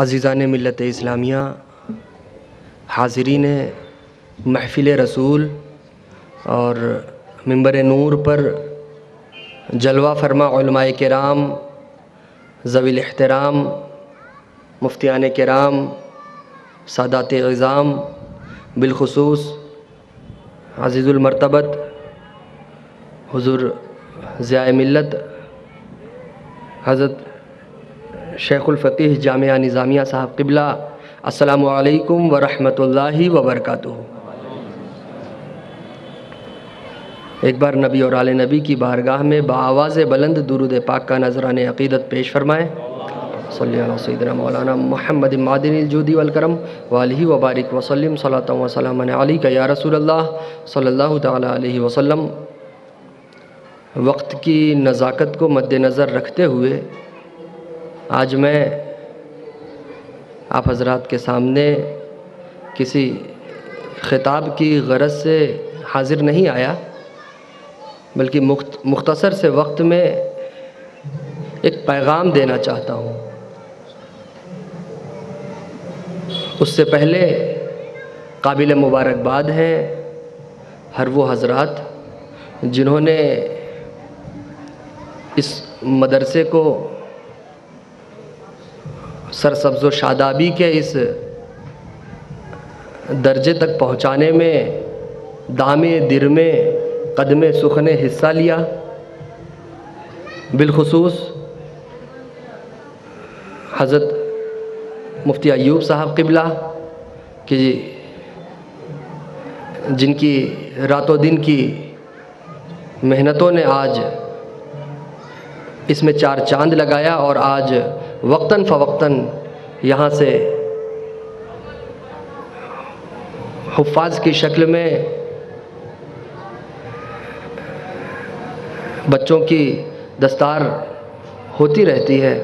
عزیزان ملت اسلامیہ، حاضرین محفل رسول اور منبر نور پر جلوہ فرما علماء کرام، ذوی الاحترام، مفتیان کرام، سادات عظام، بالخصوص عزیز المرتبت حضور ضیاء ملت حضرت شیخ الفقیہ جامعہ نظامیہ صاحب قبلہ، السلام علیکم ورحمۃ اللہ وبرکاتہ۔ ایک بار نبی اور آل نبی کی بارگاہ میں بآواز بلند درود پاک کا نذران عقیدت پیش فرمائیں۔ صلی اللہ سیدنا مولانا محمد معدن الجود والکرم وآلہ وبارک وسلم صلاۃ و سلام علیک یا رسول اللہ صلی اللہ تعالی علیہ وسلم۔ وقت کی نزاکت کو مد نظر رکھتے ہوئے آج میں آپ حضرات کے سامنے کسی خطاب کی غرض سے حاضر نہیں آیا، بلکہ مختصر سے وقت میں ایک پیغام دینا چاہتا ہوں۔ اس سے پہلے قابل مبارکباد ہیں ہر وہ حضرات جنہوں نے اس مدرسے کو سرسبز و شادابی کے اس درجے تک پہنچانے میں دامے درمے قدمے سخنے حصہ لیا، بالخصوص حضرت مفتی ایوب صاحب قبلہ کہ جن کی رات و دن کی محنتوں نے آج اس میں چار چاند لگایا اور آج وقتاً فوقتاً یہاں سے حفاظ کی شکل میں بچوں کی دستار ہوتی رہتی ہے۔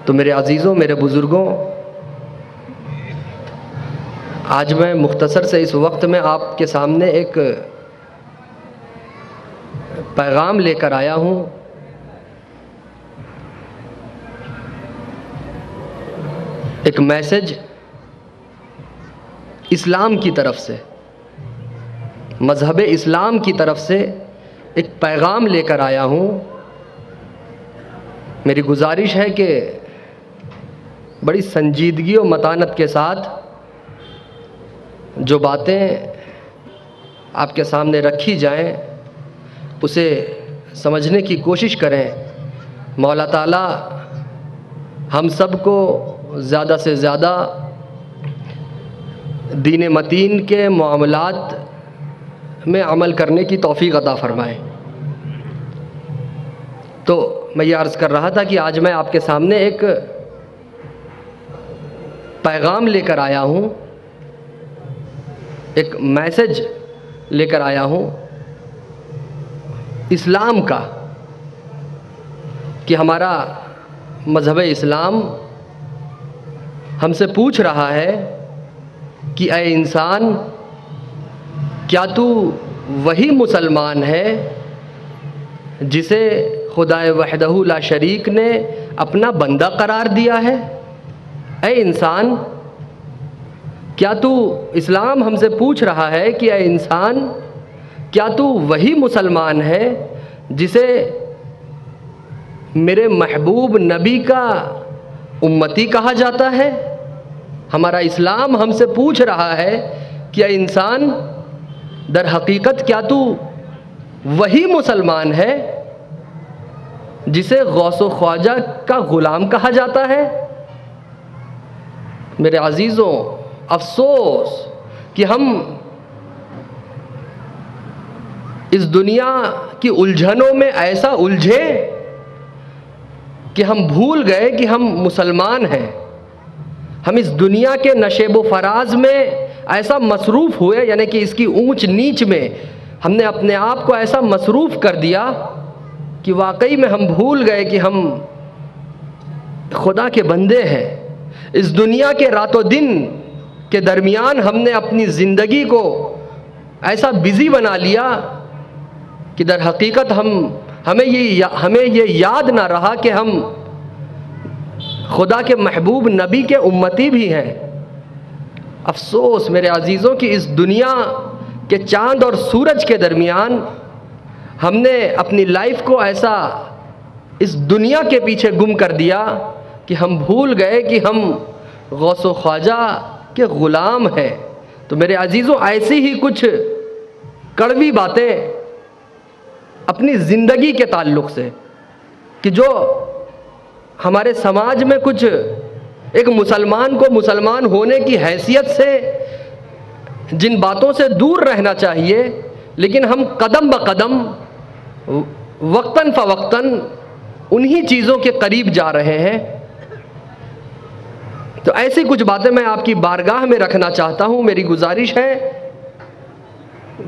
تو میرے عزیزوں، میرے بزرگوں، آج میں مختصر سے اس وقت میں آپ کے سامنے ایک پیغام لے کر آیا ہوں۔ ایک میسج اسلام کی طرف سے، مذہب اسلام کی طرف سے ایک پیغام لے کر آیا ہوں۔ میری گزارش ہے کہ بڑی سنجیدگی و متانت کے ساتھ جو باتیں آپ کے سامنے رکھی جائیں اسے سمجھنے کی کوشش کریں۔ مولا تعالیٰ ہم سب کو زیادہ سے زیادہ دین متین کے معاملات میں عمل کرنے کی توفیق عطا فرمائے۔ تو میں یہ عرض کر رہا تھا کہ آج میں آپ کے سامنے ایک پیغام لے کر آیا ہوں، ایک میسج لے کر آیا ہوں اسلام کا، کہ ہمارا مذہب اسلام ہم سے پوچھ رہا ہے کہ اے انسان، کیا تو وہی مسلمان ہے جسے خدا وحدہ لا شریک نے اپنا بندہ قرار دیا ہے؟ اے انسان، کیا تو، اسلام ہم سے پوچھ رہا ہے کہ اے انسان، کیا تو وہی مسلمان ہے جسے میرے محبوب نبی کا امتی کہا جاتا ہے؟ ہمارا اسلام ہم سے پوچھ رہا ہے کہ اے انسان، در حقیقت کیا تو وہی مسلمان ہے جسے غوث و خواجہ کا غلام کہا جاتا ہے؟ میرے عزیزوں، افسوس کہ ہم اس دنیا کی الجھنوں میں ایسا الجھے کہ ہم بھول گئے کہ ہم مسلمان ہیں۔ ہم اس دنیا کے نشیب و فراز میں ایسا مصروف ہوئے، یعنی کہ اس کی اونچ نیچ میں ہم نے اپنے آپ کو ایسا مصروف کر دیا کہ واقعی میں ہم بھول گئے کہ ہم خدا کے بندے ہیں۔ اس دنیا کے رات و دن کے درمیان ہم نے اپنی زندگی کو ایسا بزی بنا لیا کہ در حقیقت ہمیں یہ یاد نہ رہا کہ ہم خدا کے محبوب نبی کے امتی بھی ہیں۔ افسوس میرے عزیزوں کہ اس دنیا کے چاند اور سورج کے درمیان ہم نے اپنی لائف کو ایسا اس دنیا کے پیچھے گم کر دیا کہ ہم بھول گئے کہ ہم غوث و خواجہ کے غلام ہیں۔ تو میرے عزیزوں، ایسی ہی کچھ کڑوی باتیں اپنی زندگی کے تعلق سے کہ جو ہمارے سماج میں کچھ ایک مسلمان کو مسلمان ہونے کی حیثیت سے جن باتوں سے دور رہنا چاہیے، لیکن ہم قدم بقدم وقتاً فوقتاً انہی چیزوں کے قریب جا رہے ہیں۔ تو ایسی کچھ باتیں میں آپ کی بارگاہ میں رکھنا چاہتا ہوں۔ میری گزارش ہے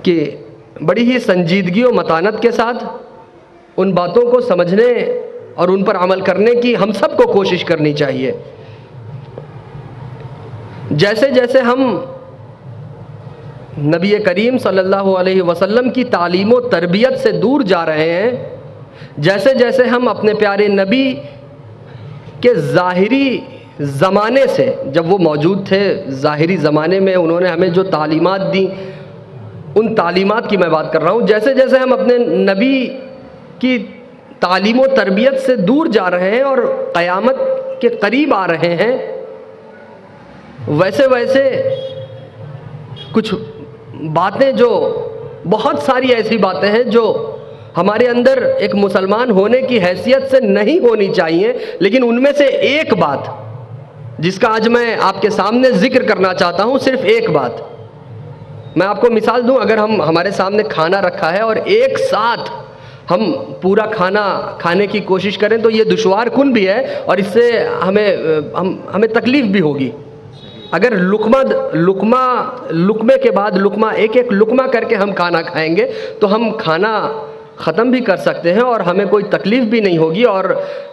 کہ بڑی ہی سنجیدگی و متانت کے ساتھ ان باتوں کو سمجھنے اور ان پر عمل کرنے کی ہم سب کو کوشش کرنی چاہیے۔ جیسے جیسے ہم نبی کریم صلی اللہ علیہ وسلم کی تعلیم و تربیت سے دور جا رہے ہیں، جیسے جیسے ہم اپنے پیارے نبی کے ظاہری زمانے سے، جب وہ موجود تھے ظاہری زمانے میں انہوں نے ہمیں جو تعلیمات دیں، ان تعلیمات کی میں بات کر رہا ہوں، جیسے جیسے ہم اپنے نبی کی تعلیم و تربیت سے دور جا رہے ہیں اور قیامت کے قریب آ رہے ہیں، ویسے ویسے کچھ باتیں، جو بہت ساری ایسی باتیں ہیں جو ہمارے اندر ایک مسلمان ہونے کی حیثیت سے نہیں ہونی چاہیے، لیکن ان میں سے ایک بات جس کا آج میں آپ کے سامنے ذکر کرنا چاہتا ہوں، صرف ایک بات میں آپ کو مثال دوں۔ اگر ہمارے سامنے کھانا رکھا ہے اور ایک ساتھ ہم پورا کھانا کھانے کی کوشش کریں تو یہ دشوار کن بھی ہے اور اس سے ہمیں تکلیف بھی ہوگی۔ اگر لقمے کے بعد لقمہ، ایک ایک لقمہ کر کے ہم کھانا کھائیں گے تو ہم کھانا ختم بھی کر سکتے ہیں اور ہمیں کوئی تکلیف بھی نہیں ہوگی اور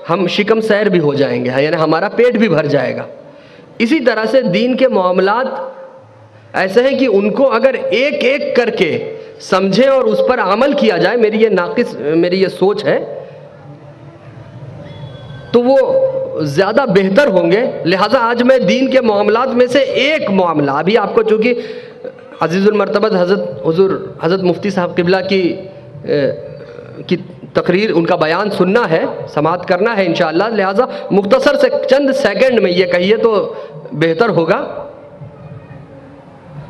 ہم شکم سیر بھی ہو جائیں گے، یعنی ہمارا پیٹ بھی بھر جائے گا۔ اسی طرح سے دین کے معاملات ایسے ہیں کہ ان کو اگر ایک ایک کر کے سمجھیں اور اس پر عمل کیا جائے، میری یہ سوچ ہے، تو وہ زیادہ بہتر ہوں گے۔ لہٰذا آج میں دین کے معاملات میں سے ایک معاملہ، ابھی آپ کو چونکہ عزیز المرتبت حضرت مفتی صاحب قبلہ کی تقریر، ان کا بیان سننا ہے، سماعت کرنا ہے انشاءاللہ، لہٰذا مختصر سے چند سیکنڈ میں یہ کہیے تو بہتر ہوگا۔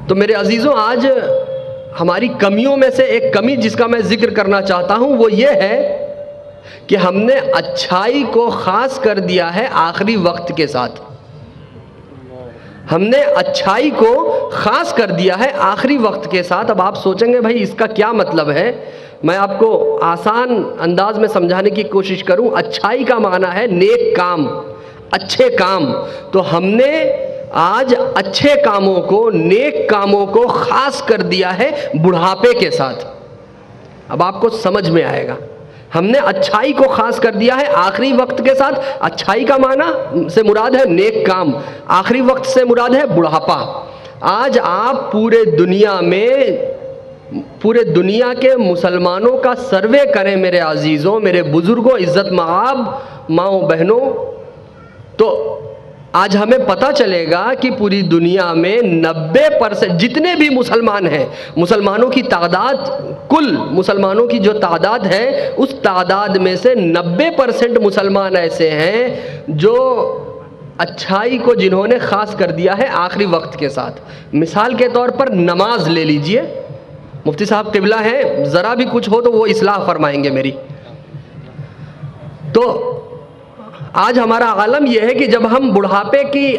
تو میرے عزیزوں، آج ہماری کمیوں میں سے ایک کمی جس کا میں ذکر کرنا چاہتا ہوں وہ یہ ہے کہ ہم نے اچھائی کو خاص کر دیا ہے آخری وقت کے ساتھ۔ ہم نے اچھائی کو خاص کر دیا ہے آخری وقت کے ساتھ۔ اب آپ سوچیں گے بھائی اس کا کیا مطلب ہے؟ میں آپ کو آسان انداز میں سمجھانے کی کوشش کروں۔ اچھائی کا معنی ہے نیک کام، اچھے کام۔ تو ہم نے آج اچھے کاموں کو، نیک کاموں کو خاص کر دیا ہے بڑھاپے کے ساتھ۔ اب آپ کو سمجھ میں آئے گا، ہم نے اچھائی کو خاص کر دیا ہے آخری وقت کے ساتھ۔ اچھائی کا معنی سے مراد ہے نیک کام، آخری وقت سے مراد ہے بڑھاپا۔ آج آپ پورے دنیا کے مسلمانوں کا سروے کریں میرے عزیزوں، میرے بزرگوں، عزت مآب ماؤں بہنوں، تو آج ہمیں پتہ چلے گا کہ پوری دنیا میں 90% جتنے بھی مسلمان ہیں، مسلمانوں کی تعداد، کل مسلمانوں کی جو تعداد ہے، اس تعداد میں سے 90% مسلمان ایسے ہیں جو اچھائی کو جنہوں نے خاص کر دیا ہے آخری وقت کے ساتھ۔ مثال کے طور پر نماز لے لیجئے، مفتی صاحب قبلہ ہیں، ذرا بھی کچھ ہو تو وہ اصلاح فرمائیں گے میری۔ تو آج ہمارا عالم یہ ہے کہ جب ہم بڑھاپے کی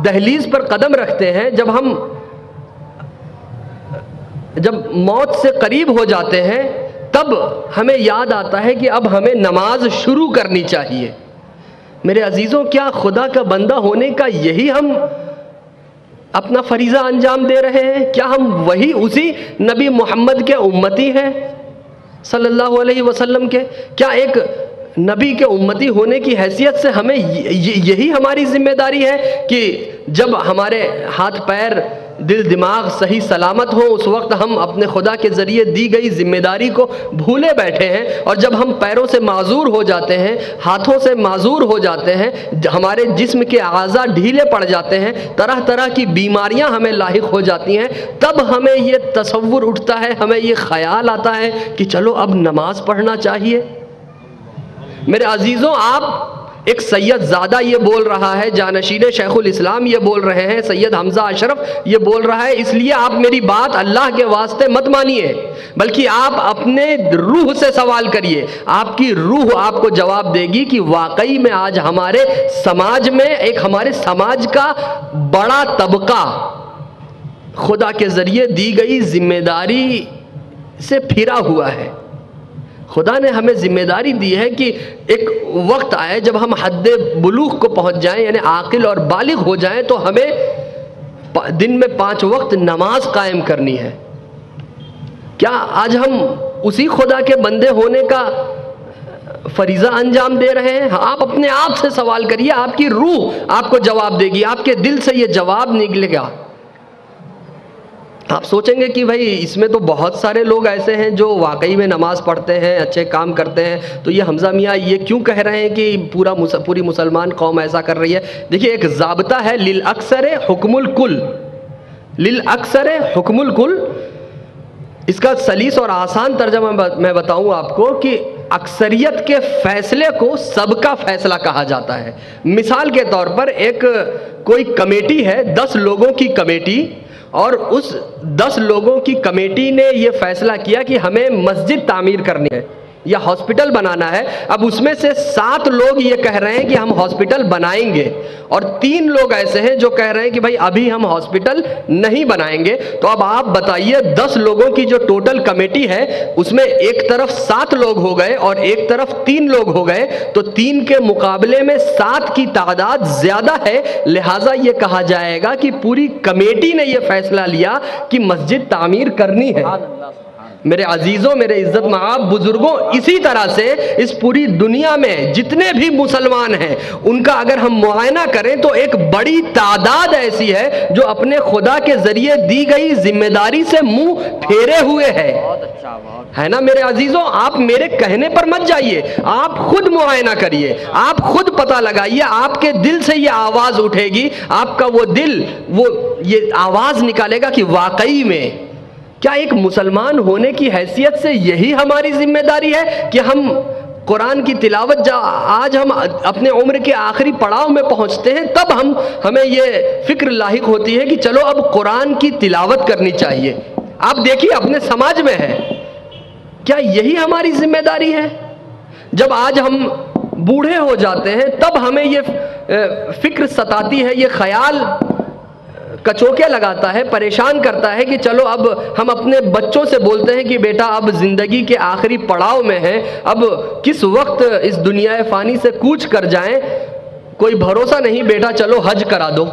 دہلیز پر قدم رکھتے ہیں، جب موت سے قریب ہو جاتے ہیں، تب ہمیں یاد آتا ہے کہ اب ہمیں نماز شروع کرنی چاہیے۔ میرے عزیزوں، کیا خدا کا بندہ ہونے کا یہی ہم اپنا فریضہ انجام دے رہے ہیں؟ کیا ہم وہی اسی نبی محمد کے امتی ہیں صلی اللہ علیہ وسلم کے؟ کیا ایک نبی کے امتی ہونے کی حیثیت سے ہمیں یہی ہماری ذمہ داری ہے کہ جب ہمارے ہاتھ پیر دل دماغ صحیح سلامت ہو اس وقت ہم اپنے خدا کے ذریعے دی گئی ذمہ داری کو بھولے بیٹھے ہیں، اور جب ہم پیروں سے معذور ہو جاتے ہیں، ہاتھوں سے معذور ہو جاتے ہیں، ہمارے جسم کے اعضاء ڈھیلے پڑ جاتے ہیں، طرح طرح کی بیماریاں ہمیں لاحق ہو جاتی ہیں، تب ہمیں یہ تصور اٹھتا ہے، ہمیں یہ خیال آتا ہے کہ چلو اب نماز پڑھنا چاہیے۔ میرے عزیزوں، آپ ایک سید زادہ یہ بول رہا ہے، جانشین شیخ الاسلام یہ بول رہے ہیں، سید حمزہ اشرف یہ بول رہا ہے، اس لیے آپ میری بات اللہ کے واسطے مت مانیے، بلکہ آپ اپنے روح سے سوال کریے۔ آپ کی روح آپ کو جواب دے گی کہ واقعی میں آج ہمارے سماج میں ہمارے سماج کا بڑا طبقہ خدا کے ذریعے دی گئی ذمہ داری سے پھرا ہوا ہے۔ خدا نے ہمیں ذمہ داری دی ہے کہ ایک وقت آئے جب ہم حد بلوغ کو پہنچ جائیں، یعنی عاقل اور بالغ ہو جائیں، تو ہمیں دن میں 5 وقت نماز قائم کرنی ہے۔ کیا آج ہم اسی خدا کے بندے ہونے کا فریضہ انجام دے رہے ہیں؟ آپ اپنے آپ سے سوال کریے، آپ کی روح آپ کو جواب دے گی، آپ کے دل سے یہ جواب نکلے گا۔ آپ سوچیں گے کہ بھائی اس میں تو بہت سارے لوگ ایسے ہیں جو واقعی میں نماز پڑھتے ہیں، اچھے کام کرتے ہیں، تو یہ حمزہ میاں یہ کیوں کہہ رہے ہیں کہ پوری مسلمان قوم ایسا کر رہی ہے؟ دیکھیے، ایک ضابطہ ہے للأکثر حکم الکل، للأکثر حکم الکل۔ اس کا سلیس اور آسان ترجمہ میں بتاؤں آپ کو کہ اکثریت کے فیصلے کو سب کا فیصلہ کہا جاتا ہے۔ مثال کے طور پر کوئی کمیٹی ہے، 10 لوگوں کی کمیٹی، اور اس 10 لوگوں کی کمیٹی نے یہ فیصلہ کیا کہ ہمیں مسجد تعمیر کرنی ہے یا ہاسپٹل بنانا ہے۔ اب اس میں سے 7 لوگ یہ کہہ رہے ہیں کہ ہم ہاسپٹل بنائیں گے، اور 3 لوگ ایسے ہیں جو کہہ رہے ہیں کہ بھائی ابھی ہم ہاسپٹل نہیں بنائیں گے۔ تو اب آپ بتائیے، 10 لوگوں کی جو ٹوٹل کمیٹی ہے اس میں ایک طرف 7 لوگ ہو گئے اور ایک طرف 3 لوگ ہو گئے، تو 3 کے مقابلے میں 7 کی تعداد زیادہ ہے، لہٰذا یہ کہا جائے گا کہ پوری کمیٹی نے یہ فیصلہ لیا کہ مسجد تعمیر کرنی ہے۔ میرے عزیزوں، میرے عزت مآب بزرگوں، اسی طرح سے اس پوری دنیا میں جتنے بھی مسلمان ہیں ان کا اگر ہم معائنہ کریں تو ایک بڑی تعداد ایسی ہے جو اپنے خدا کے ذریعے دی گئی ذمہ داری سے منہ پھیرے ہوئے ہے نا میرے عزیزوں؟ آپ میرے کہنے پر مت جائیے، آپ خود معائنہ کریے، آپ خود پتہ لگائیے، آپ کے دل سے یہ آواز اٹھے گی، آپ کا وہ دل یہ آواز نکالے گا کہ واقعی میں کیا ایک مسلمان ہونے کی حیثیت سے یہی ہماری ذمہ داری ہے کہ ہم قرآن کی تلاوت آج ہم اپنے عمر کے آخری پڑاؤ میں پہنچتے ہیں تب ہمیں یہ فکر لاحق ہوتی ہے کہ چلو اب قرآن کی تلاوت کرنی چاہیے۔ آپ دیکھیے اپنے سماج میں ہے، کیا یہی ہماری ذمہ داری ہے؟ جب آج ہم بوڑھے ہو جاتے ہیں تب ہمیں یہ فکر ستاتی ہے، یہ خیال کچوکے لگاتا ہے، پریشان کرتا ہے کہ چلو اب ہم اپنے بچوں سے بولتے ہیں کہ بیٹا اب زندگی کے آخری پڑاؤ میں ہیں، اب کس وقت اس دنیا فانی سے کوچ کر جائیں، کوئی بھروسہ نہیں، بیٹا چلو حج کرا دو۔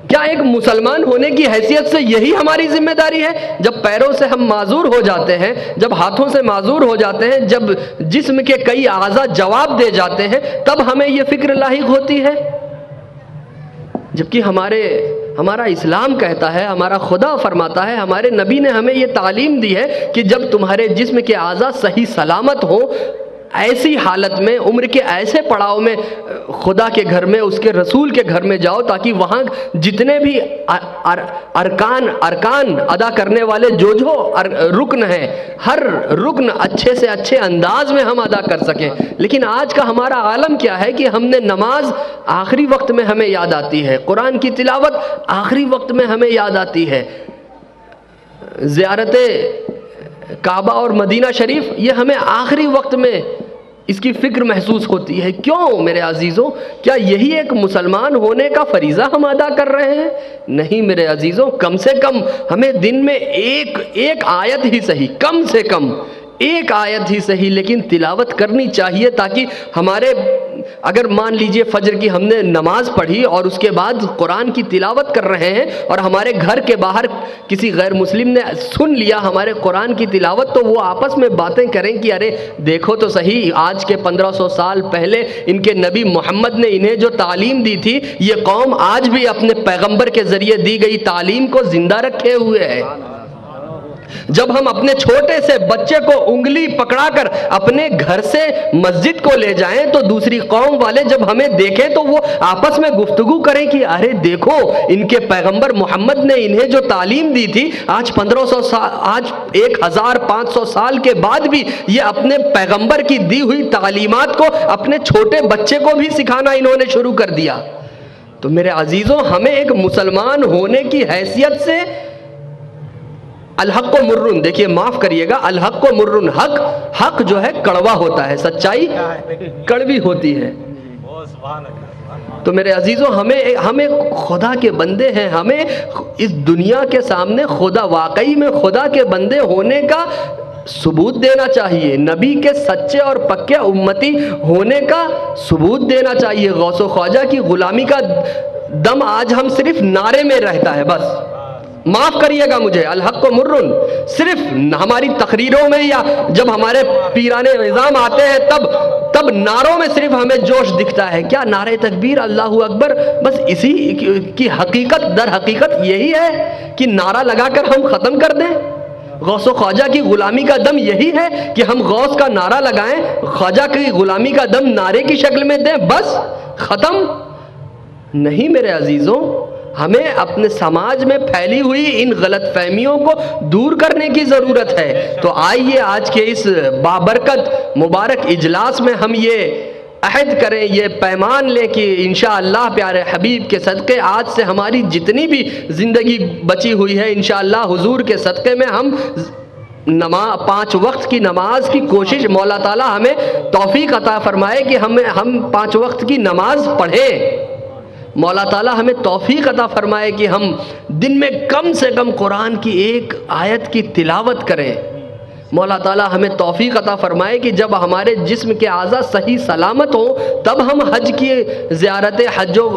کیا ایک مسلمان ہونے کی حیثیت سے یہی ہماری ذمہ داری ہے؟ جب پیروں سے ہم معذور ہو جاتے ہیں، جب ہاتھوں سے معذور ہو جاتے ہیں، جب جسم کے کئی اعضاء جواب دے جاتے ہیں، تب ہمیں یہ فکر لاحق ہوتی ہے؟ جبکہ ہمارا اسلام کہتا ہے، ہمارا خدا فرماتا ہے، ہمارے نبی نے ہمیں یہ تعلیم دی ہے کہ جب تمہارے جسم کے اعضاء صحیح سلامت ہوں، ایسی حالت میں عمر کے ایسے پڑاؤ میں خدا کے گھر میں، اس کے رسول کے گھر میں جاؤ، تاکہ وہاں جتنے بھی ارکان ادا کرنے والے جو رکن ہیں، ہر رکن اچھے سے اچھے انداز میں ہم ادا کر سکیں۔ لیکن آج کا ہمارا عالم کیا ہے کہ ہم نے نماز آخری وقت میں ہمیں یاد آتی ہے، قرآن کی تلاوت آخری وقت میں ہمیں یاد آتی ہے، زیارت کعبہ اور مدینہ شریف یہ ہمیں آخری وقت میں اس کی فکر محسوس ہوتی ہے۔ کیوں میرے عزیزوں؟ کیا یہی ایک مسلمان ہونے کا فریضہ ہم ادا کر رہے ہیں؟ نہیں میرے عزیزوں، کم سے کم ہمیں دن میں ایک آیت ہی صحیح، کم سے کم ایک آیت ہی صحیح لیکن تلاوت کرنی چاہیے، تاکہ ہمارے اگر مان لیجئے فجر کی ہم نے نماز پڑھی اور اس کے بعد قرآن کی تلاوت کر رہے ہیں اور ہمارے گھر کے باہر کسی غیر مسلم نے سن لیا ہمارے قرآن کی تلاوت، تو وہ آپس میں باتیں کریں کہ ارے دیکھو تو صحیح، آج کے 1500 سال پہلے ان کے نبی محمد نے انہیں جو تعلیم دی تھی، یہ قوم آج بھی اپنے پیغمبر کے ذریعے دی گئی تعلیم کو زندہ رکھے ہوئے ہے۔ جب ہم اپنے چھوٹے سے بچے کو انگلی پکڑا کر اپنے گھر سے مسجد کو لے جائیں تو دوسری قوم والے جب ہمیں دیکھیں تو وہ آپس میں گفتگو کریں کہ ارے دیکھو ان کے پیغمبر محمد نے انہیں جو تعلیم دی تھی، آج 1500 سال کے بعد بھی یہ اپنے پیغمبر کی دی ہوئی تعلیمات کو اپنے چھوٹے بچے کو بھی سکھانا انہوں نے شروع کر دیا۔ تو میرے عزیزوں، ہمیں ایک مسلمان ہونے کی حیثیت سے الحق و مرن، دیکھیے معاف کریے گا، الحق و مرن، حق جو ہے کڑوا ہوتا ہے، سچائی کڑوی ہوتی ہے۔ تو میرے عزیزوں، ہمیں خدا کے بندے ہیں، ہمیں اس دنیا کے سامنے خدا، واقعی میں خدا کے بندے ہونے کا ثبوت دینا چاہیے، نبی کے سچے اور پکے امتی ہونے کا ثبوت دینا چاہیے۔ غوث و خواجہ کی غلامی کا دم آج ہم صرف نعرے میں رہتا ہے، بس معاف کریے گا مجھے، الحق و مرن صرف ہماری تقریروں میں یا جب ہمارے پیران نظام آتے ہیں تب نعروں میں صرف ہمیں جوش دکھتا ہے۔ کیا نعرہ تکبیر، اللہ اکبر، بس اسی کی حقیقت در حقیقت یہی ہے کہ نعرہ لگا کر ہم ختم کر دیں؟ غوث و خواجہ کی غلامی کا دم یہی ہے کہ ہم غوث کا نعرہ لگائیں، خواجہ کی غلامی کا دم نعرے کی شکل میں دیں، بس ختم؟ نہیں میرے عزیزوں، ہمیں اپنے سماج میں پھیلی ہوئی ان غلط فہمیوں کو دور کرنے کی ضرورت ہے۔ تو آئیے آج کے اس بابرکت مبارک اجلاس میں ہم یہ عہد کریں، یہ پیمان لیں کہ انشاءاللہ پیارے حبیب کے صدقے آج سے ہماری جتنی بھی زندگی بچی ہوئی ہے، انشاءاللہ حضور کے صدقے میں ہم 5 وقت کی نماز کی کوشش، مولا تعالیٰ ہمیں توفیق عطا فرمائے کہ ہم 5 وقت کی نماز پڑھیں۔ مولا تعالیٰ ہمیں توفیق عطا فرمائے کہ ہم دن میں کم سے کم قرآن کی ایک آیت کی تلاوت کریں۔ مولا تعالیٰ ہمیں توفیق عطا فرمائے کہ جب ہمارے جسم کے اعضاء صحیح سلامت ہوں تب ہم حج کی زیارت، حج و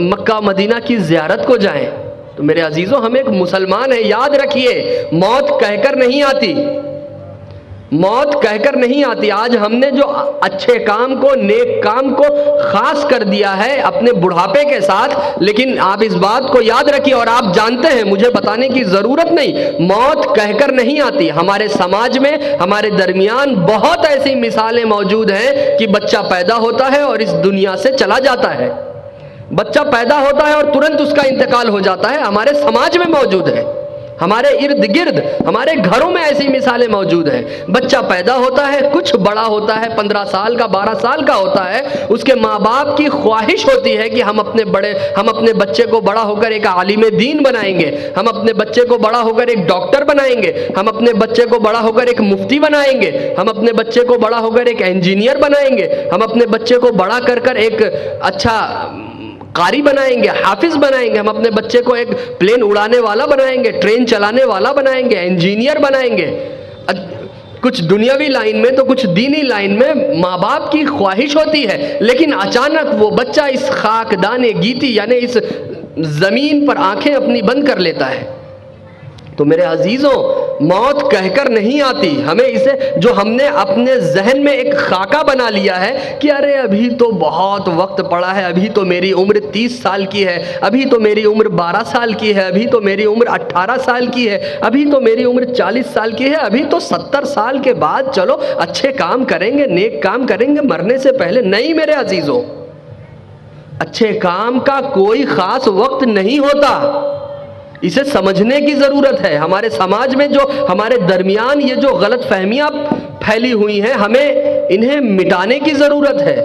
مکہ مدینہ کی زیارت کو جائیں۔ تو میرے عزیزوں، ہم ایک مسلمان ہیں، یاد رکھیے موت کہہ کر نہیں آتی، موت کہہ کر نہیں آتی۔ آج ہم نے جو اچھے کام کو، نیک کام کو خاص کر دیا ہے اپنے بڑھاپے کے ساتھ، لیکن آپ اس بات کو یاد رکھیے اور آپ جانتے ہیں، مجھے بتانے کی ضرورت نہیں، موت کہہ کر نہیں آتی۔ ہمارے سماج میں، ہمارے درمیان بہت ایسی مثالیں موجود ہیں کہ بچہ پیدا ہوتا ہے اور اس دنیا سے چلا جاتا ہے، بچہ پیدا ہوتا ہے اور ترنت اس کا انتقال ہو جاتا ہے، ہمارے سماج میں موجود ہے، ہمارے ارد گرد، ہمارے گھروں میں ایسی مثالیں موجود ہیں۔ بچہ پیدا ہوتا ہے، کچھ بڑا ہوتا ہے، 15 سال کا، 12 سال کا ہوتا ہے، اس کے ماں باپ کی خواہش ہوتی ہے کہ ہم اپنے بچے کو بڑا ہو کر ایک عالم دین بنائیں گے، ہم اپنے بچے کو بڑا ہو کر ایک ڈاکٹر بنائیں گے، ہم اپنے بچے کو بڑا ہو کر ایک مفتی بنائیں گے، ہم اپنے بچے کو بڑا ہو کر ایک انجینئر بنائیں گے، ہم اپنے بچے کو بڑا کر ایک اچھا قاری بنائیں گے، حافظ بنائیں گے، ہم اپنے بچے کو ایک پلین اڑانے والا بنائیں گے، ٹرین چلانے والا بنائیں گے، انجینئر بنائیں گے۔ کچھ دنیاوی لائن میں تو کچھ دینی لائن میں ماں باپ کی خواہش ہوتی ہے، لیکن اچانک وہ بچہ اس خاکدان گیتی یعنی اس زمین پر آنکھیں اپنی بند کر لیتا ہے۔ تو میرے عزیزوں، موت کہہ کر نہیں آتی، ہمیں اسے جو ہم نے اپنے ذہن میں ایک خاکہ بنا لیا ہے کہ ارے ابھی تو بہت وقت پڑا ہے، ابھی تو میری عمر 30 سال کی ہے، ابھی تو میری عمر 12 سال کی ہے، ابھی تو میری عمر 18 سال کی ہے، ابھی تو میری عمر 40 سال کی ہے، ابھی تو 70 سال کے بعد چلو اچھے کام کریں گے، نیک کام کریں گے مرنے سے پہلے۔ نہیں میرے عزیزوں، اچھے کام کا کوئی خاص وقت نہیں ہوتا، اسے سمجھنے کی ضرورت ہے۔ ہمارے سماج میں جو ہمارے درمیان یہ جو غلط فہمیاں پھیلی ہوئی ہیں، ہمیں انہیں مٹانے کی ضرورت ہے۔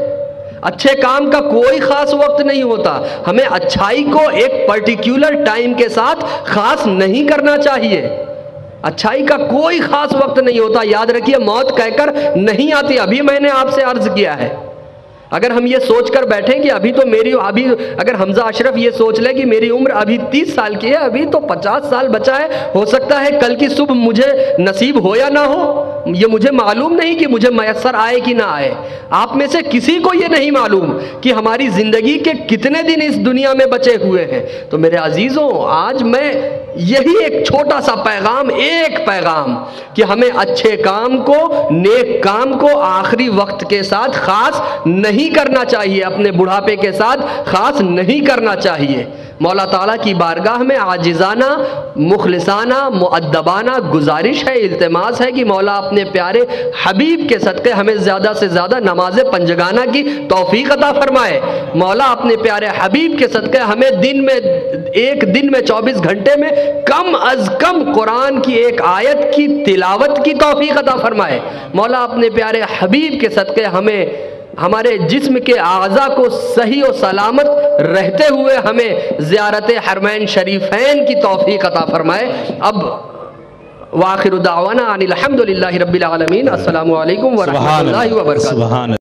اچھے کام کا کوئی خاص وقت نہیں ہوتا، ہمیں اچھائی کو ایک پرٹیکولر ٹائم کے ساتھ خاص نہیں کرنا چاہیے، اچھائی کا کوئی خاص وقت نہیں ہوتا۔ یاد رکھیے موت کہہ کر نہیں آتی، ابھی میں نے آپ سے عرض کیا ہے اگر ہم یہ سوچ کر بیٹھیں کہ ابھی اگر حمزہ اشرف یہ سوچ لے کہ میری عمر ابھی 30 سال کی ہے، ابھی تو 50 سال بچا ہے، ہو سکتا ہے کل کی صبح مجھے نصیب ہو یا نہ ہو، یہ مجھے معلوم نہیں کہ مجھے میسر آئے کہ نہ آئے۔ آپ میں سے کسی کو یہ نہیں معلوم کہ ہماری زندگی کے کتنے دن اس دنیا میں بچے ہوئے ہیں۔ تو میرے عزیزوں، آج میں یہی ایک چھوٹا سا پیغام، ایک پیغام، کہ ہمیں اچھے کام کو، نیک کام کو آخری وقت کے ساتھ خاص نہیں کرنا چاہیے، اپنے بڑھاپے کے ساتھ خاص نہیں کرنا چاہیے۔ مولا تعالیٰ کی بارگاہ میں عاجزانہ، مخلصانہ، مؤدبانہ گزارش ہے، التماس ہے کہ مولا اپنے پیارے حبیب کے صدقے ہمیں زیادہ سے زیادہ نماز پنجگانہ کی توفیق عطا فرمائے۔ مولا اپنے پیارے حبیب کے صدقے ہمیں ایک دن میں 24 گھنٹے میں کم از کم قرآن کی ایک آیت کی تلاوت کی توفیق عطا فرمائے۔ مولا اپنے پیارے حبیب کے صدقے ہمیں ہمارے جسم کے اعضاء کو صحیح و سلامت رہتے ہوئے ہمیں زیارت حرمین شریفین کی توفیق عطا فرمائے۔ اب وآخر دعوانا ان الحمدللہ رب العالمین۔ السلام علیکم ورحمۃ اللہ وبرکاتہ۔